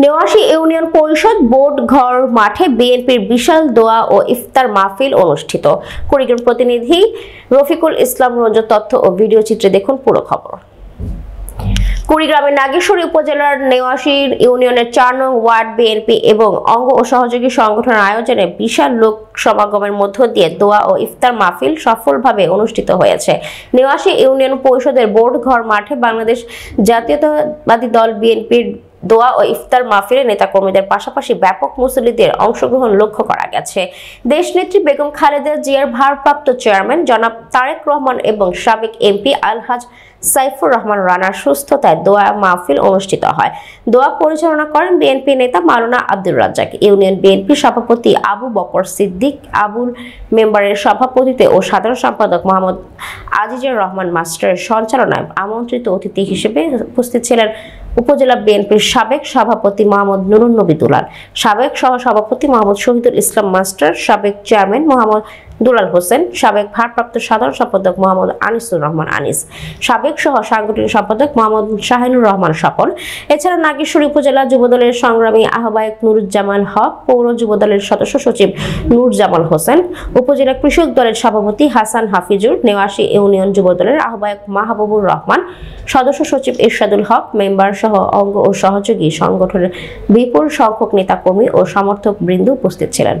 নেওয়াশী union পরিষদ board ঘর মাঠে বিএনপির বিশাল দোয়া ও ইফতার মাহফিল অনুষ্ঠিত। কুড়িগ্রাম প্রতিনিধি রফিকুল ইসলাম রঞ্জন তথ্য ও ভিডিও চিত্রে দেখুন পুরো খবর। কুড়িগ্রামের নাগেশ্বরী উপজেলার নেওয়াশী ইউনিয়নের ৪ নং ওয়ার্ড বিএনপি এবং অঙ্গ ও সহযোগী সংগঠনের আয়োজনে বিশাল লোক সমাগমের মধ্য দিয়ে দোয়া ও ইফতার মাহফিল সফলভাবে অনুষ্ঠিত হয়েছে। নেওয়াশী ইউনিয়ন পরিষদের বোর্ড ঘর মাঠে বাংলাদেশ জাতীয়তাবাদী দল বিএনপির দোয়া ও ইফতার মাহফিলে নেতাকর্মীদের পাশাপাশি ব্যাপক মুসল্লিদের অংশগ্রহণ লক্ষ্য করা গেছে। দেশনেত্রী বেগম খালেদা জিয়ার ভারপ্রাপ্ত চেয়ারম্যান জনাব তারেক রহমান এবং সাবেক এমপি আলহাজ সাইফুর রহমান রানার সুস্থতায় দোয়া মাহফিল অনুষ্ঠিত হয়। দোয়া পরিচালনা করেন বিএনপি নেতা মাওলানা আব্দুর রাজ্জাক। ইউনিয়ন বিএনপি সভাপতি আবু বকর সিদ্দিক আবুল মেম্বারের সভাপতিত্বে ও সাধারণ সম্পাদক মোহাম্মদ আজিজুর রহমান মাস্টারের সঞ্চালনায় আমন্ত্রিত অতিথি হিসেবে উপস্থিত ছিলেন উপজেলা বিএনপির সাবেক সভাপতি মোহাম্মদ নুরুন নবী দুলাল, সাবেক সহসভাপতি মোহাম্মদ শহীদুল ইসলাম মাস্টার, সাবেক চেয়ারম্যান মোহাম্মদ দুলাল হোসেন, সাবেক ভারপ্রাপ্ত সাধারণ সম্পাদক মোহাম্মদ আনিসুর রহমান আনিস, সাবেক সহ সাংগঠনিক সম্পাদক মোহাম্মদ শাহিনুর রহমান স্বপন। এছাড়া নাগেশ্বরী উপজেলা যুবদলের সংগ্রামী আহ্বায়ক নুরুজ্জামান হক, পৌর যুবদলের সদস্য সচিব নুরজামাল হোসেন, উপজেলা কৃষক দলের সভাপতি হাসান হাফিজুর, নেওয়াশী ইউনিয়ন যুবদলের আহ্বায়ক মাহবুবুর রহমান, সদস্য সচিব ইরশাদুল হক, মেম্বার সহ অঙ্গ ও সহযোগী সংগঠনের বিপুল সংখ্যক নেতাকর্মী ও সমর্থক বৃন্দ উপস্থিত ছিলেন।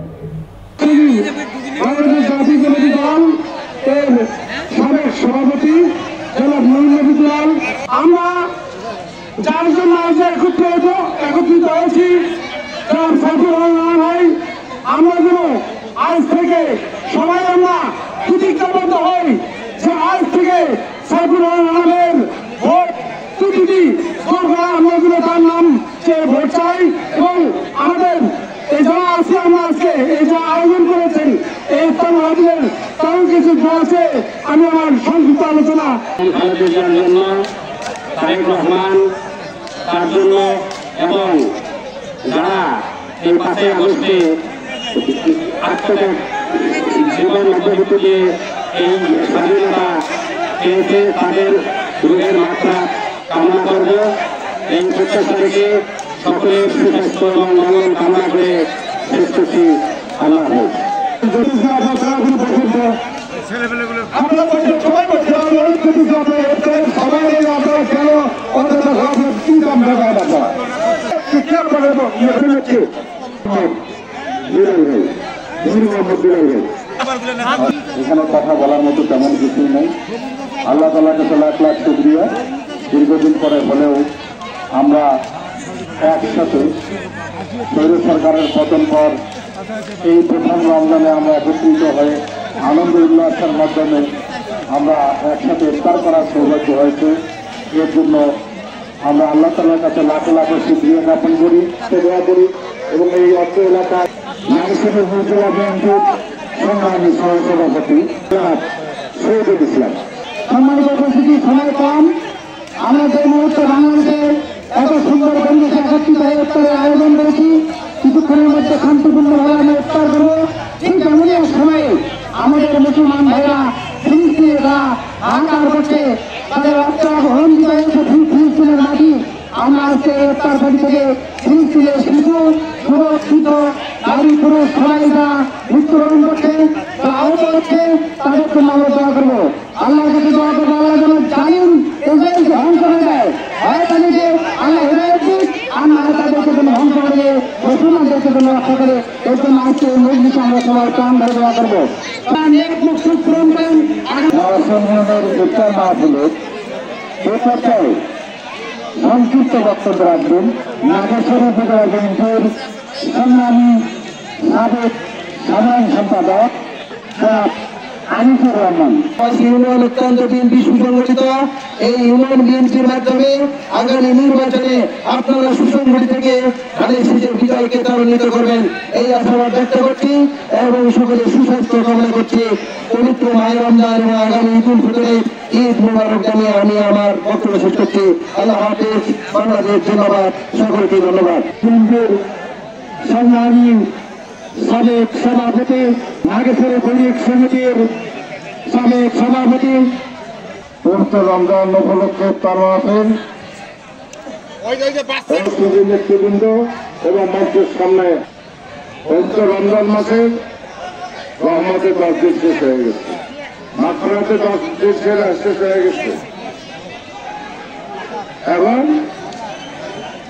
সভাপতি জনাব নুরুন নবী দুলাল, আমরা যার জন্য আজ একত্রিত হয়েছি আমরা যেন আজ থেকে সবাই আমরা প্রতিজ্ঞাবদ্ধ হই যে আজ থেকে সাইফুর রহমানের ভোট প্রতিটি আমরা যেন তার নাম চেয়ে ভোট চাই এবং আমাদের এই যারা আছে আমরা আজকে এই যা আয়োজন করেছেন এই মাহফিলের তারও কিছু আছে। আমি আমার সংক্ষিপ্ত আলোচনা জন্য তারেক রহমান তার জন্য এবং যারা এই 5 আগস্টে আত্মত্যাগ জীবন মধ্যবর্তী দিয়ে এই স্বাধীনতা পেয়েছে তাদের রোগের মাত্রা কামনা করব। এই প্রত্যাশা রেখে সকলের সুস্বাস্থ্য এবং মঙ্গল কামনা করে শেষ করছি। আল্লাহ হাফেজ। এখানে কথা বলার মতো তেমন কিছুই নেই। আল্লাহ তাআলার কাছে লাখ লাখ শুকরিয়া। দীর্ঘদিন পরে হলেও আমরা একসাথে স্বৈর সরকারের পতন পর এই প্রথম রমজানে আমরা একত্রিত হয়ে আনন্দ উল্লাসের মাধ্যমে আমরা একসাথে ইফতার করার সৌভাগ্য হয়েছে। এর জন্য আমরা আল্লাহ তাআলার কাছে লাখ লাখ শুকরিয়া জ্ঞাপন করি, দোয়া করি এবং এই অত্র এলাকায় নাগেশ্বরী উপজেলা বিএনপির সংগ্রামী সহসভাপতি শহীদুল ইসলাম। সম্মানিত উপস্থিতি, সময় কম, আমরা যে মুহূর্তে বাংলাদেশে এত সুন্দর পরিবেশে একত্রিত হয়ে ইফতারের আয়োজন করেছি, কিছুক্ষণের মধ্যে শান্তিপূর্ণভাবে আমরা ইফতার করবো। ঠিক এমনই এক সময়ে আমাদের মুসলমান ভাইরা ফিলিস্তিনে তারা হাহাকার করছে, তাদের অত্যাগ্রহণ ফিলিস্তিনের মাটি। আমরা আজকে ইফতার বাড়ি থেকে ফিলিস্তিনের শিশু সুরক্ষিত নারী পুরুষ সবাই যা মৃত্যুবরণ করছে, তারা আহত হচ্ছে, তাদের জন্য আমরা দোয়া করবো। আল্লাহর কাছে দোয়া করবো আল্লাহ যেন জালিম ইসরায়েলকে ধ্বংস করে দেয়। হয় তাদেরকে আল্লাহ হিদায়াত দিক, আমরা তাদেরকে যেন ধ্বংস করে মুসলমানদেরকে যেন রক্ষা করে। এর জন্য আজকে এই মজলিসে আমরা সবাই প্রাণ ধরে দোয়া করবো। মকসুদ পূরণ করেন। ইফতার মাহফিলে এ পর্যায়ে সংক্ষিপ্ত বক্তব্য রাখবেন নাগেশ্বরী উপজেলা বিএনপির সংগ্রামী সাবেক সাধারণ সম্পাদক আনিসুর রহমান। ইউনিয়ন অত্যন্ত বিএনপি সুসংগঠিত। এই ইউনিয়ন বিএনপির মাধ্যমে আগামী নির্বাচনে আপনারা সুসংগঠিত থেকে ধানের শীষের বিজয়কে ত্বরান্বিত করবেন এই আশাবাদ ব্যক্ত করছি এবং সকলের সুস্বাস্থ্য কামনা করছি। পবিত্র মাহে রমজান এবং আগামী ঈদুল ফিতরের ঈদ মুবারক জানিয়ে আমি আমার বক্তব্য শেষ করছি। আল্লাহ হাফেজ। বাংলাদেশ ধন্যবাদ, সকলকে ধন্যবাদ। বিএনপির সংগ্রামী সাবেক সভাপতি, নাগেশ্বরী বণিক সমিতির সাবেক সভাপতি, পবিত্র রমজান উপলক্ষে ইফতার মাহফিল নেতৃবৃন্দ এবং মঞ্চের সামনে পবিত্র রমজান মাসের রহমতে 10 দিন শেষ হয়ে গেছে, মাত্রাতে 10 দিন শেষ হয়ে গেছে, এবং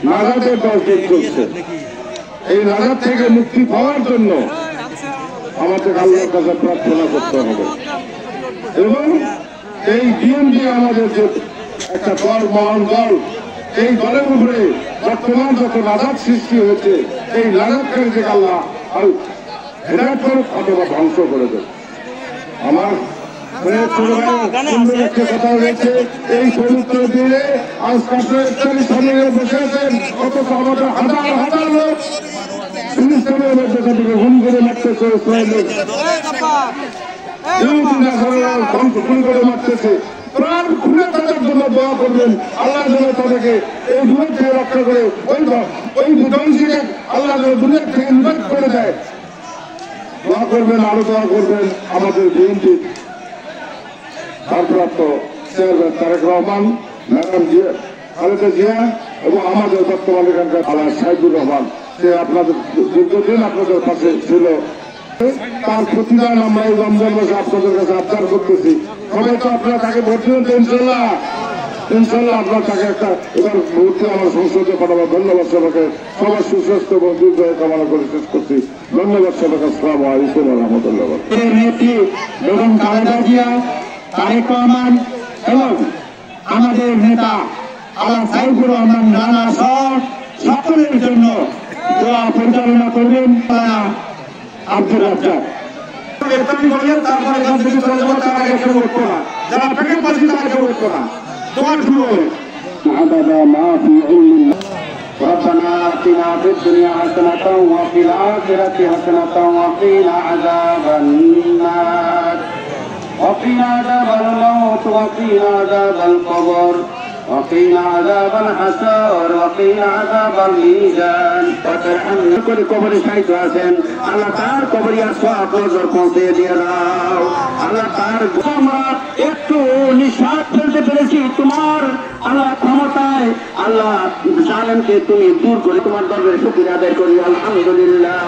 নাজাতের 10 দিন চলছে। এই নাজাত থেকে মুক্তি পাওয়ার জন্য আমাদের আল্লাহর কাছে প্রার্থনা করতে হবে এবং এই বিএনপি আমাদের যে একটা দল, মহান দল, এই দলের উপরে বর্তমান যত নাজাত সৃষ্টি হয়েছে এই নাজাতকারী থেকে আল্লাহ হেদায়েত করুক অথবা ধ্বংস করে দেবে। আমার কথা হয়েছে এই পবিত্র দিনে আজ কাশ্মীর সামনে বসে আছেন, অথচ আমাদের হাজার হাজার লোক ফিলিস্তিনের মধ্যে তাদেরকে গুম করে মারতেছে, গুম করে মারতেছে। প্রাণ খুলে তাদের জন্য দোয়া করবেন, আল্লাহ যেন তাদেরকে এই দূরের থেকে রক্ষা করে ওই ধ্বংসীকে আল্লাহ যেন দূরের থেকে নির্বাচ করে দেয়। দোয়া করবেন, আরো দোয়া করবেন আমাদের বিএনপি ভারপ্রাপ্ত চেয়ারম্যান তারেক রহমান, ম্যাডাম খালেদা জিয়া এবং আমাদের বর্তমান এখানকার আল্লাহ সাইদুর রহমান, সে আপনাদের দীর্ঘদিন আপনাদের পাশে ছিল। তার প্রতিদান আমরা এই রমজান মাসে আপনাদের কাছে আবদার করতেছি। সবাই তো আপনারা তাকে ভোট দিবেন তো ইনশাল্লাহ, ইনশাল্লাহ আপনার তাকে একটা এবার ভোট আমার সংসদে পাঠাবো। ধন্যবাদ সবাইকে, সবার সুস্বাস্থ্য এবং দীর্ঘায়ু কামনা করে শেষ করছি। ধন্যবাদ সবাইকে। আসসালামু আলাইকুম ওয়া রাহমাতুল্লাহ। নেত্রী বেগম খালেদা জিয়া, তারেক রহমান এবং আমাদের নেতা আল্লাহ সাইফুর রহমান রানা সহ সকলের জন্য দোয়া পরিচালনা করবেন আব্দুর রাজ্জাক। তারপরে এখান থেকে চলে যাবো, তার আগে শুরু করতো না, যারা প্যাকেট পাচ্ছি তারা শুরু করতো না, তোমার শুরু হবে। ربنا آتنا في الدنيا حسنة وفي الآخرة حسنة وقنا عذاب النار وقنا عذاب الموت وقنا عذاب القبر وقنا عذاب الحشر وقنا عذاب الميزان وترحمنا كل قبر شهيد আছেন আল্লাহ তার কবরিয়া সওয়াব নজর পৌঁছে দিয়ে দাও। আল্লাহ তার আমরা একটু নিঃশ্বাস ফেলতে পেরেছি তোমার আল্লাহ ক্ষমতায়, আল্লাহ জালেমকে তুমি দূর করে তোমার দরবারে শুকরিয়া আদায় করি। আলহামদুলিল্লাহ।